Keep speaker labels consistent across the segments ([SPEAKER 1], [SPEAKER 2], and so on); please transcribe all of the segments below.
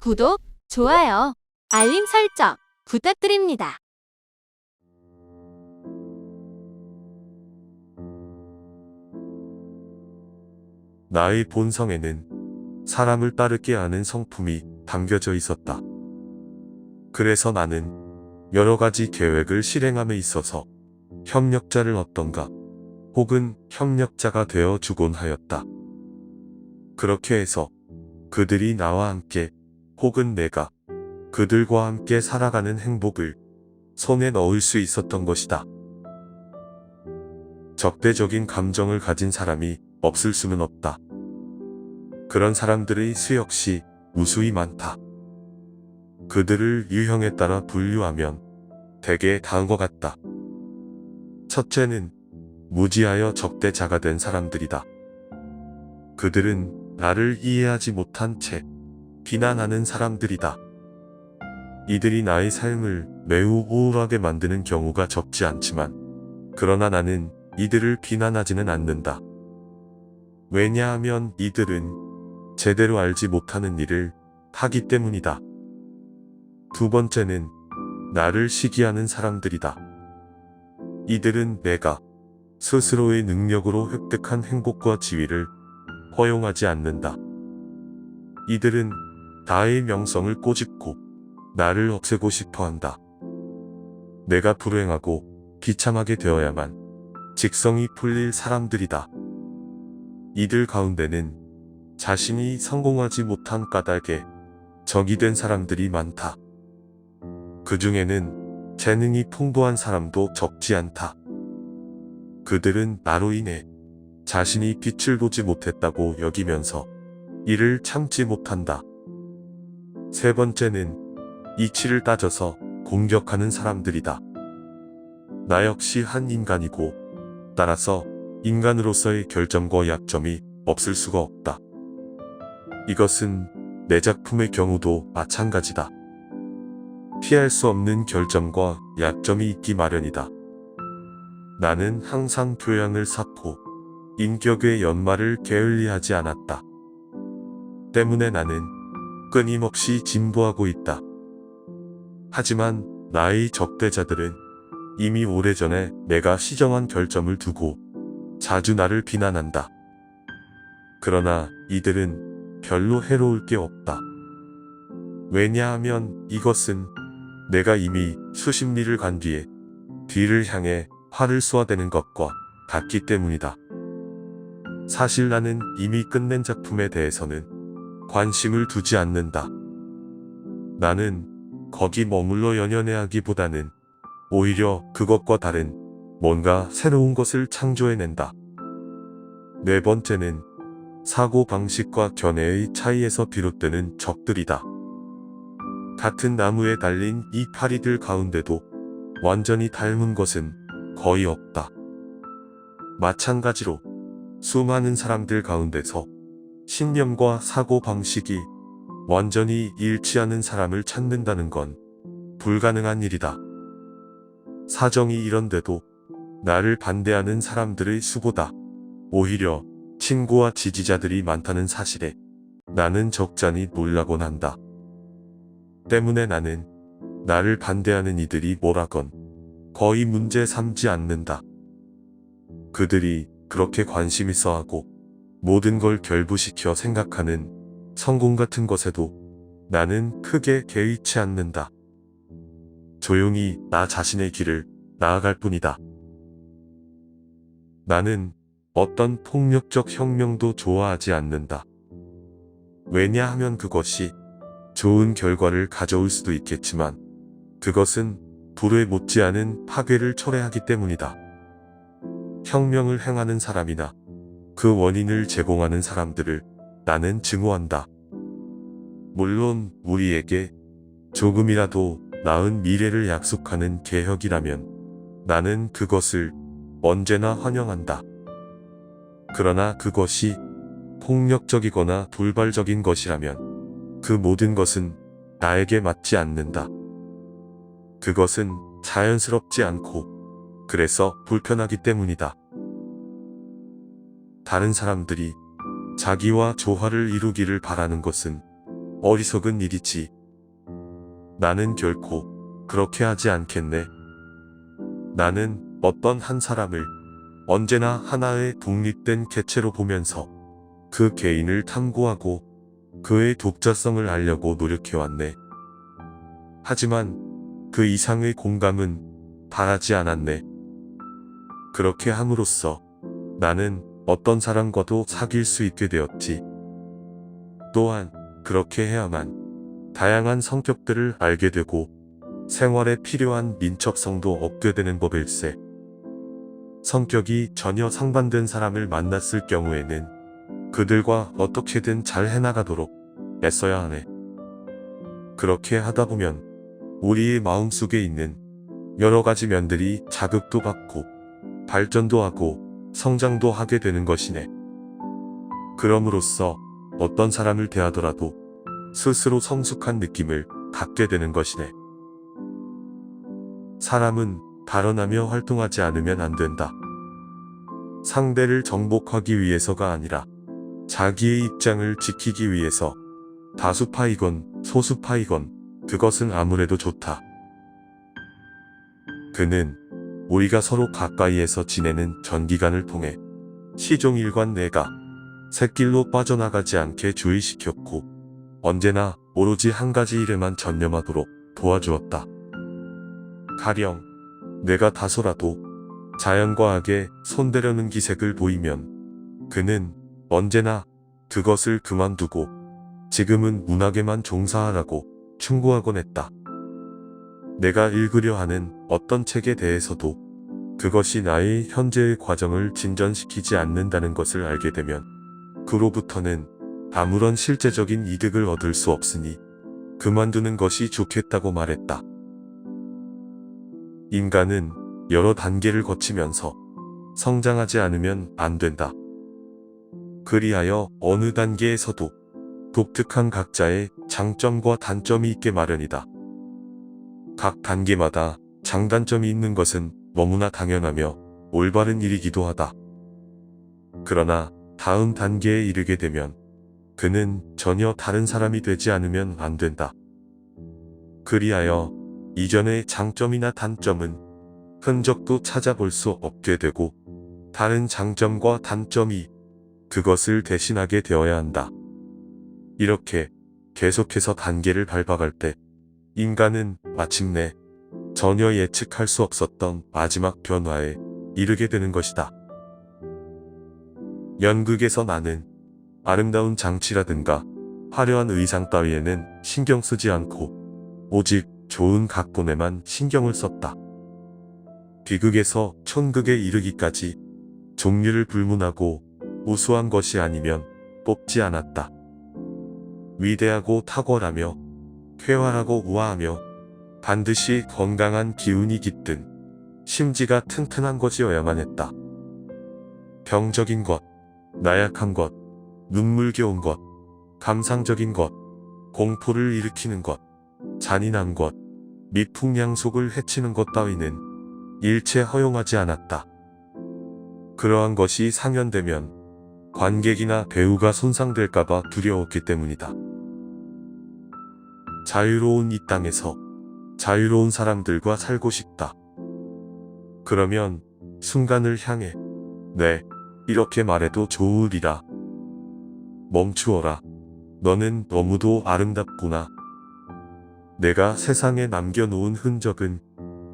[SPEAKER 1] 구독, 좋아요, 알림 설정 부탁드립니다.
[SPEAKER 2] 나의 본성에는 사람을 따르게 하는 성품이 담겨져 있었다. 그래서 나는 여러 가지 계획을 실행함에 있어서 협력자를 얻던가 혹은 협력자가 되어 주곤 하였다. 그렇게 해서 그들이 나와 함께 혹은 내가 그들과 함께 살아가는 행복을 손에 넣을 수 있었던 것이다. 적대적인 감정을 가진 사람이 없을 수는 없다. 그런 사람들의 수 역시 무수히 많다. 그들을 유형에 따라 분류하면 대개 다음과 같다. 첫째는 무지하여 적대자가 된 사람들이다. 그들은 나를 이해하지 못한 채 비난하는 사람들이다. 이들이 나의 삶을 매우 우울하게 만드는 경우가 적지 않지만, 그러나 나는 이들을 비난하지는 않는다. 왜냐하면 이들은 제대로 알지 못하는 일을 하기 때문이다. 두 번째는 나를 시기하는 사람들이다. 이들은 내가 스스로의 능력으로 획득한 행복과 지위를 허용하지 않는다. 이들은 나의 명성을 꼬집고 나를 없애고 싶어 한다. 내가 불행하고 비참하게 되어야만 직성이 풀릴 사람들이다. 이들 가운데는 자신이 성공하지 못한 까닭에 적이 된 사람들이 많다. 그 중에는 재능이 풍부한 사람도 적지 않다. 그들은 나로 인해 자신이 빛을 보지 못했다고 여기면서 이를 참지 못한다. 세 번째는 이치를 따져서 공격하는 사람들이다. 나 역시 한 인간이고, 따라서 인간으로서의 결점과 약점이 없을 수가 없다. 이것은 내 작품의 경우도 마찬가지다. 피할 수 없는 결점과 약점이 있기 마련이다. 나는 항상 교양을 쌓고 인격의 연마를 게을리하지 않았다. 때문에 나는 끊임없이 진보하고 있다. 하지만 나의 적대자들은 이미 오래전에 내가 시정한 결점을 두고 자주 나를 비난한다. 그러나 이들은 별로 해로울 게 없다. 왜냐하면 이것은 내가 이미 수십 리를 간 뒤에 뒤를 향해 활을 쏘아대는 것과 같기 때문이다. 사실 나는 이미 끝낸 작품에 대해서는 관심을 두지 않는다. 나는 거기 머물러 연연해하기보다는 오히려 그것과 다른 뭔가 새로운 것을 창조해낸다. 네 번째는 사고방식과 견해의 차이에서 비롯되는 적들이다. 같은 나무에 달린 이 파리들 가운데도 완전히 닮은 것은 거의 없다. 마찬가지로 수많은 사람들 가운데서 신념과 사고방식이 완전히 일치하는 사람을 찾는다는 건 불가능한 일이다. 사정이 이런데도 나를 반대하는 사람들의 수보다 오히려 친구와 지지자들이 많다는 사실에 나는 적잖이 놀라곤 한다. 때문에 나는 나를 반대하는 이들이 뭐라건 거의 문제 삼지 않는다. 그들이 그렇게 관심 있어 하고 모든 걸 결부시켜 생각하는 성공 같은 것에도 나는 크게 개의치 않는다. 조용히 나 자신의 길을 나아갈 뿐이다. 나는 어떤 폭력적 혁명도 좋아하지 않는다. 왜냐하면 그것이 좋은 결과를 가져올 수도 있겠지만 그것은 불에 못지않은 파괴를 초래하기 때문이다. 혁명을 행하는 사람이나 그 원인을 제공하는 사람들을 나는 증오한다. 물론 우리에게 조금이라도 나은 미래를 약속하는 개혁이라면 나는 그것을 언제나 환영한다. 그러나 그것이 폭력적이거나 돌발적인 것이라면 그 모든 것은 나에게 맞지 않는다. 그것은 자연스럽지 않고 그래서 불편하기 때문이다. 다른 사람들이 자기와 조화를 이루기를 바라는 것은 어리석은 일이지. 나는 결코 그렇게 하지 않겠네. 나는 어떤 한 사람을 언제나 하나의 독립된 개체로 보면서 그 개인을 탐구하고 그의 독자성을 알려고 노력해왔네. 하지만 그 이상의 공감은 바라지 않았네. 그렇게 함으로써 나는 어떤 사람과도 사귈 수 있게 되었지. 또한 그렇게 해야만 다양한 성격들을 알게 되고 생활에 필요한 민첩성도 얻게 되는 법일세. 성격이 전혀 상반된 사람을 만났을 경우에는 그들과 어떻게든 잘 해나가도록 애써야 하네. 그렇게 하다 보면 우리의 마음속에 있는 여러 가지 면들이 자극도 받고 발전도 하고 성장도 하게 되는 것이네. 그럼으로써 어떤 사람을 대하더라도 스스로 성숙한 느낌을 갖게 되는 것이네. 사람은 발언하며 활동하지 않으면 안 된다. 상대를 정복하기 위해서가 아니라 자기의 입장을 지키기 위해서 다수파이건 소수파이건 그것은 아무래도 좋다. 그는 우리가 서로 가까이에서 지내는 전기간을 통해 시종일관 내가 샛길로 빠져나가지 않게 주의시켰고 언제나 오로지 한 가지 일에만 전념하도록 도와주었다. 가령 내가 다소라도 자연과학에 손대려는 기색을 보이면 그는 언제나 그것을 그만두고 지금은 문학에만 종사하라고 충고하곤 했다. 내가 읽으려 하는 어떤 책에 대해서도 그것이 나의 현재의 과정을 진전시키지 않는다는 것을 알게 되면 그로부터는 아무런 실제적인 이득을 얻을 수 없으니 그만두는 것이 좋겠다고 말했다. 인간은 여러 단계를 거치면서 성장하지 않으면 안 된다. 그리하여 어느 단계에서도 독특한 각자의 장점과 단점이 있게 마련이다. 각 단계마다 장단점이 있는 것은 너무나 당연하며 올바른 일이기도 하다. 그러나 다음 단계에 이르게 되면 그는 전혀 다른 사람이 되지 않으면 안 된다. 그리하여 이전의 장점이나 단점은 흔적도 찾아볼 수 없게 되고 다른 장점과 단점이 그것을 대신하게 되어야 한다. 이렇게 계속해서 단계를 밟아갈 때 인간은 마침내 전혀 예측할 수 없었던 마지막 변화에 이르게 되는 것이다. 연극에서 나는 아름다운 장치라든가 화려한 의상 따위에는 신경 쓰지 않고 오직 좋은 각본에만 신경을 썼다. 비극에서 촌극에 이르기까지 종류를 불문하고 우수한 것이 아니면 뽑지 않았다. 위대하고 탁월하며 쾌활하고 우아하며 반드시 건강한 기운이 깃든 심지가 튼튼한 것이어야만 했다. 병적인 것, 나약한 것, 눈물겨운 것, 감상적인 것, 공포를 일으키는 것, 잔인한 것, 미풍양속을 해치는 것 따위는 일체 허용하지 않았다. 그러한 것이 상연되면 관객이나 배우가 손상될까봐 두려웠기 때문이다. 자유로운 이 땅에서 자유로운 사람들과 살고 싶다. 그러면 순간을 향해 네, 이렇게 말해도 좋으리라. 멈추어라. 너는 너무도 아름답구나. 내가 세상에 남겨놓은 흔적은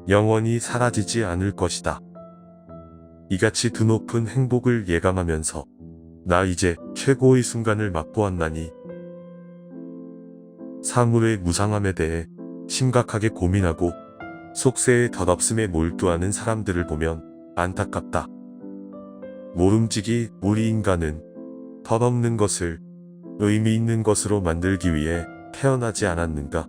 [SPEAKER 2] 영원히 사라지지 않을 것이다. 이같이 드높은 행복을 예감하면서 나 이제 최고의 순간을 맛보았나니 사물의 무상함에 대해 심각하게 고민하고 속세의 덧없음에 몰두하는 사람들을 보면 안타깝다. 모름지기 우리 인간은 덧없는 것을 의미 있는 것으로 만들기 위해 태어나지 않았는가?